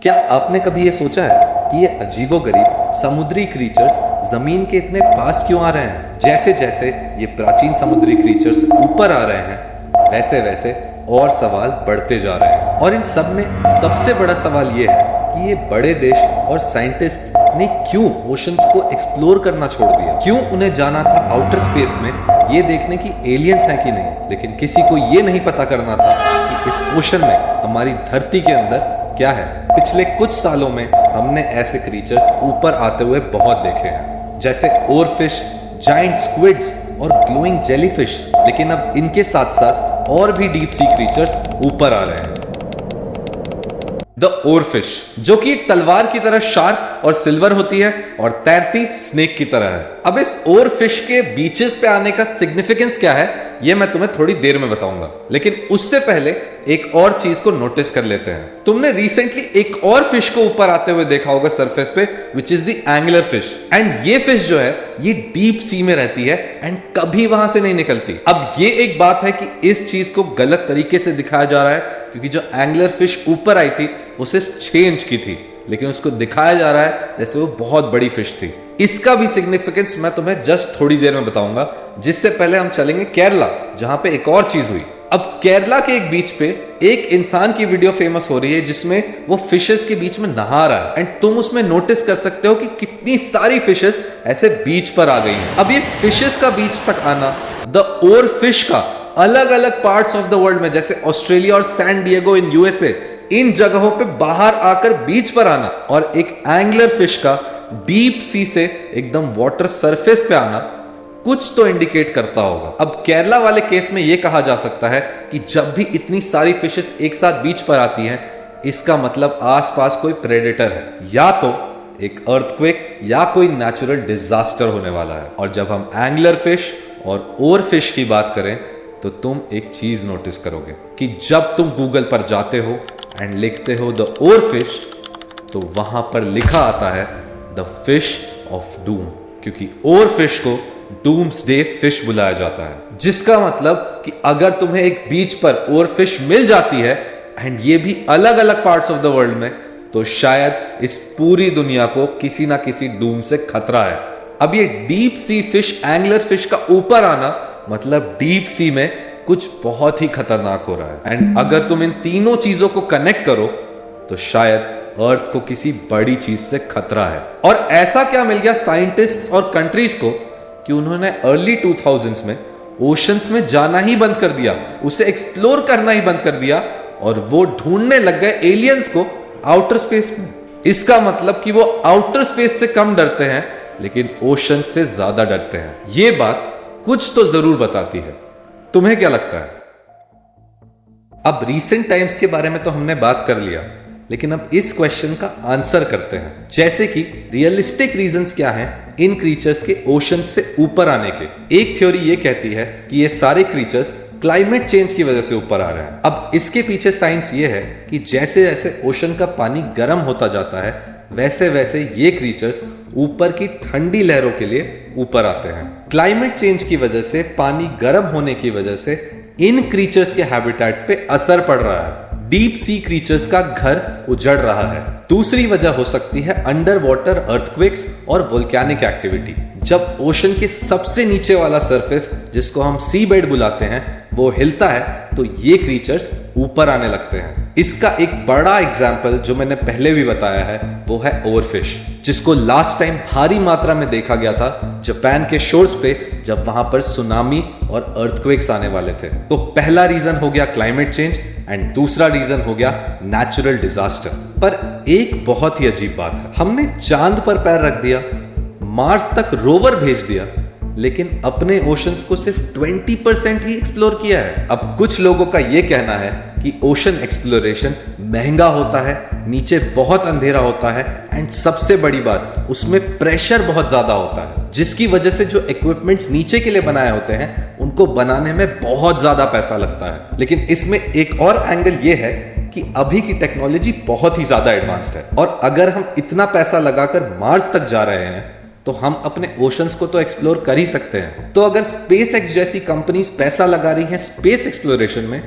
क्या आपने कभी ये सोचा है कि ये अजीबोगरीब समुद्री क्रीचर्स जमीन के इतने पास क्यों आ रहे हैं? जैसे जैसे ये प्राचीन समुद्री क्रीचर्स ऊपर आ रहे हैं वैसे वैसे और सवाल बढ़ते जा रहे हैं। और इन सब में सबसे बड़ा सवाल ये है कि ये बड़े देश और साइंटिस्ट ने क्यों ओशंस को एक्सप्लोर करना छोड़ दिया? क्यों उन्हें जाना था आउटर स्पेस में ये देखने की एलियंस हैं कि नहीं, लेकिन किसी को ये नहीं पता करना था कि इस ओशन में हमारी धरती के अंदर क्या है। पिछले कुछ सालों में हमने ऐसे क्रीचर्स ऊपर आते हुए बहुत देखे हैं, जैसे ओरफिश, जायंट स्क्विड्स और ग्लोइंग जेलीफिश। लेकिन अब इनके साथ साथ और भी डीप सी क्रीचर्स ऊपर आ रहे हैं। द ओरफिश, जो कि एक तलवार की तरह शार्प और सिल्वर होती है और तैरती स्नेक की तरह है। अब इस ओरफिश के बीचेस पे आने का सिग्निफिकेंस क्या है ये मैं तुम्हें थोड़ी देर में बताऊंगा, लेकिन उससे पहले एक और चीज को नोटिस कर लेते हैं। तुमने रिसेंटली एक और फिश को ऊपर आते हुए देखा होगा सरफेस पे, which is the angler fish. And ये फिश जो है ये डीप सी में रहती है एंड कभी वहां से नहीं निकलती। अब ये एक बात है कि इस चीज को गलत तरीके से दिखाया जा रहा है, क्योंकि जो एंगलर फिश ऊपर आई थी वो सिर्फ 6 इंच की थी, लेकिन उसको दिखाया जा रहा है जैसे वो बहुत बड़ी फिश थी। इसका भी सिग्निफिकेंस मैं तुम्हें जस्ट थोड़ी देर में बताऊंगा। जिससे पहले हम चलेंगे केरला, जहां पे एक और चीज हुई। अब केरला के एक बीच पे एक इंसान की वीडियो फेमस हो रही है जिसमें वो फिशेस के बीच में नहा रहा है। एंड तुम उसमें नोटिस कर सकते हो कि कितनी सारी फिशेस ऐसे बीच पर आ गई हैं। अब ये फिशेस का बीच तक आना, द ओर फिश का अलग अलग पार्ट्स ऑफ द वर्ल्ड में, जैसे ऑस्ट्रेलिया और सैन डिएगो इन यूएसए, इन जगहों पे बाहर आकर बीच पर आना, और एक एंगलर फिश का डीप सी से एकदम वाटर सरफेस पे आना कुछ तो इंडिकेट करता होगा। अब केरला वाले केस में यह कहा जा सकता है कि जब भी इतनी सारी फिशेस एक साथ बीच पर आती हैं, इसका मतलब आसपास कोई प्रेडेटर है, या तो एक अर्थक्वेक या कोई नेचुरल डिजास्टर होने वाला है। और जब हम एंगलर फिश और ओर फिश की बात करें तो तुम एक चीज नोटिस करोगे कि जब तुम गूगल पर जाते हो एंड लिखते हो द ओर फिश, तो वहां पर लिखा आता है द फिश ऑफ डूम, क्योंकि ओर फिश को डूम्सडे फिश बुलाया जाता है। जिसका मतलब कि अगर तुम्हें एक बीच पर ओर फिश मिल जाती है एंड ये भी अलग अलग पार्ट्स ऑफ द वर्ल्ड में, तो शायद इस पूरी दुनिया को किसी ना किसी डूम से खतरा है। अब ये deep sea fish, angler fish का ऊपर आना मतलब डीप सी में कुछ बहुत ही खतरनाक हो रहा है। एंड अगर तुम इन तीनों चीजों को कनेक्ट करो तो शायद अर्थ को किसी बड़ी चीज से खतरा है। और ऐसा क्या मिल गया साइंटिस्ट्स और कंट्रीज को कि उन्होंने अर्ली 2000s में ओशंस में जाना ही बंद कर दिया, उसे एक्सप्लोर करना ही बंद कर दिया, और वो ढूंढने लग गए एलियंस को आउटर स्पेस में। इसका मतलब कि वो आउटर स्पेस से कम डरते हैं लेकिन ओशन से ज्यादा डरते हैं। ये बात कुछ तो जरूर बताती है। तुम्हें क्या लगता है? अब रीसेंट टाइम्स के बारे में तो हमने बात कर लिया, लेकिन अब इस क्वेश्चन का आंसर करते हैं, जैसे कि रियलिस्टिक रीजंस क्या हैं इन क्रीचर्स के ओशन से ऊपर आने के। एक थ्योरी ये कहती है कि ये सारे क्रीचर्स क्लाइमेट चेंज की वजह से ऊपर आ रहे हैं। अब इसके पीछे साइंस ये है कि जैसे जैसे ओशन का पानी गर्म होता जाता है वैसे वैसे ये क्रीचर्स ऊपर की ठंडी लहरों के लिए ऊपर आते हैं। क्लाइमेट चेंज की वजह से, पानी गर्म होने की वजह से इन क्रीचर्स के हैबिटेट पे असर पड़ रहा है। डीप सी क्रीचर्स का घर उजड़ रहा है। दूसरी वजह हो सकती है अंडर वाटर अर्थक्वेक्स और वोल्केनिक एक्टिविटी। जब ओशन के सबसे नीचे वाला सरफेस, जिसको हम सी बेड बुलाते हैं, वो हिलता है तो ये क्रीचर्स ऊपर आने लगते हैं। इसका एक बड़ा एग्जाम्पल जो मैंने पहले भी बताया है वो है ओवरफिश, जिसको लास्ट टाइम भारी मात्रा में देखा गया था जापान के शोर्स पे, जब वहां पर सुनामी और अर्थक्वेक्स आने वाले थे। तो पहला रीजन हो गया क्लाइमेट चेंज एंड दूसरा रीजन हो गया नेचुरल डिजास्टर। पर एक बहुत ही अजीब बात है, हमने चांद पर पैर रख दिया, मार्स तक रोवर भेज दिया, लेकिन अपने ओशंस को सिर्फ 20% ही एक्सप्लोर किया है। अब कुछ लोगों का यह कहना है कि ओशन एक्सप्लोरेशन महंगा होता है, नीचे बहुत अंधेरा होता है, एंड सबसे बड़ी बात उसमें प्रेशर बहुत ज्यादा होता है, जिसकी वजह से जो इक्विपमेंट्स नीचे के लिए बनाए होते हैं उनको बनाने में बहुत ज्यादा पैसा लगता है। लेकिन इसमें एक और एंगल यह है कि अभी की टेक्नोलॉजी बहुत ही ज्यादा एडवांस्ड है, और अगर हम इतना पैसा लगाकर मार्स तक जा रहे हैं तो हम अपने ओशंस को तो एक्सप्लोर कर ही सकते हैं। तो अगर स्पेस एक्स जैसी कंपनीज पैसा लगा रही हैं स्पेस एक्सप्लोरेशन में,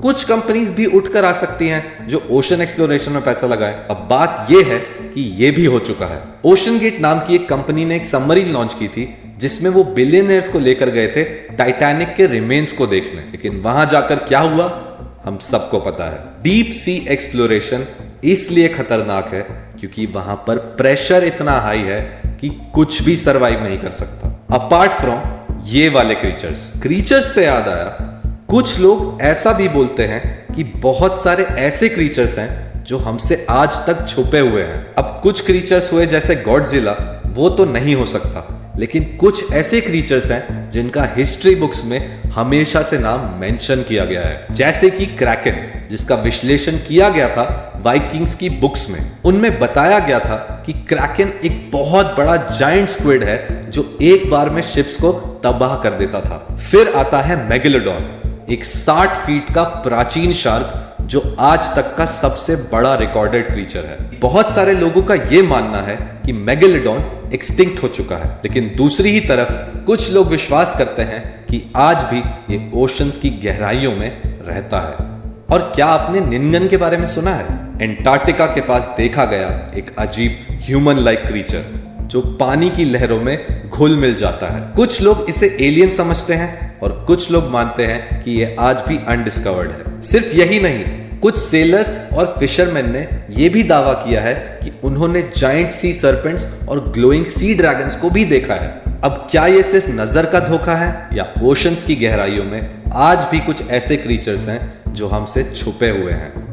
कुछ कंपनीज भी उठकर आ सकती हैं जो ओशन एक्सप्लोरेशन में पैसा लगाए। अब बात यह है कि यह भी हो चुका है। ओशन गेट नाम की एक कंपनी ने एक सबमरीन लॉन्च की थी जिसमें वो बिलियनियर्स को लेकर गए थे टाइटैनिक के रिमेन्स को देखने। लेकिन वहां जाकर क्या हुआ हम सबको पता है। डीप सी एक्सप्लोरेशन इसलिए खतरनाक है क्योंकि वहां पर प्रेशर इतना हाई है कि कुछ भी सरवाइव नहीं कर सकता अपार्ट फ्रॉम ये वाले क्रीचर्स से याद आया, कुछ लोग ऐसा भी बोलते हैं कि बहुत सारे ऐसे क्रीचर्स हैं जो हमसे आज तक छुपे हुए हैं। अब कुछ क्रीचर्स हुए जैसे गॉडजिला, वो तो नहीं हो सकता, लेकिन कुछ ऐसे क्रीचर्स हैं जिनका हिस्ट्री बुक्स में हमेशा से नाम मेंशन किया गया है, जैसे कि क्रैकन, जिसका विश्लेषण किया गया था वाइकिंग्स की बुक्स में। उनमें बताया गया था कि क्रैकन एक बहुत बड़ा जायंट स्क्विड है जो एक बार में शिप्स को तबाह कर देता था। फिर आता है मेगलोडॉन, एक 60 फीट का प्राचीन शार्क जो आज तक का सबसे बड़ा रिकॉर्डेड क्रीचर है। बहुत सारे लोगों का यह मानना है कि मेगलोडॉन एक्सटिंक्ट हो चुका है, लेकिन दूसरी ही तरफ कुछ लोग विश्वास करते हैं कि आज भी ये ओशंस की गहराइयों में रहता है। और क्या आपने निन्गन के बारे में सुना है? एंटार्क्टिका के पास देखा गया एक अजीब ह्यूमन लाइक क्रीचर जो पानी की लहरों में घुल मिल जाता है। कुछ लोग इसे एलियन समझते हैं और कुछ लोग मानते हैं कि यह आज भी अनडिस्कवर्ड है। सिर्फ यही नहीं, कुछ सेलर्स और फिशरमैन ने यह भी दावा किया है कि उन्होंने जायंट सी सर्पेंट्स और ग्लोइंग सी ड्रैगन्स को भी देखा है। अब क्या यह सिर्फ नजर का धोखा है या ओशंस की गहराइयों में आज भी कुछ ऐसे क्रीचर्स हैं जो हमसे छुपे हुए हैं?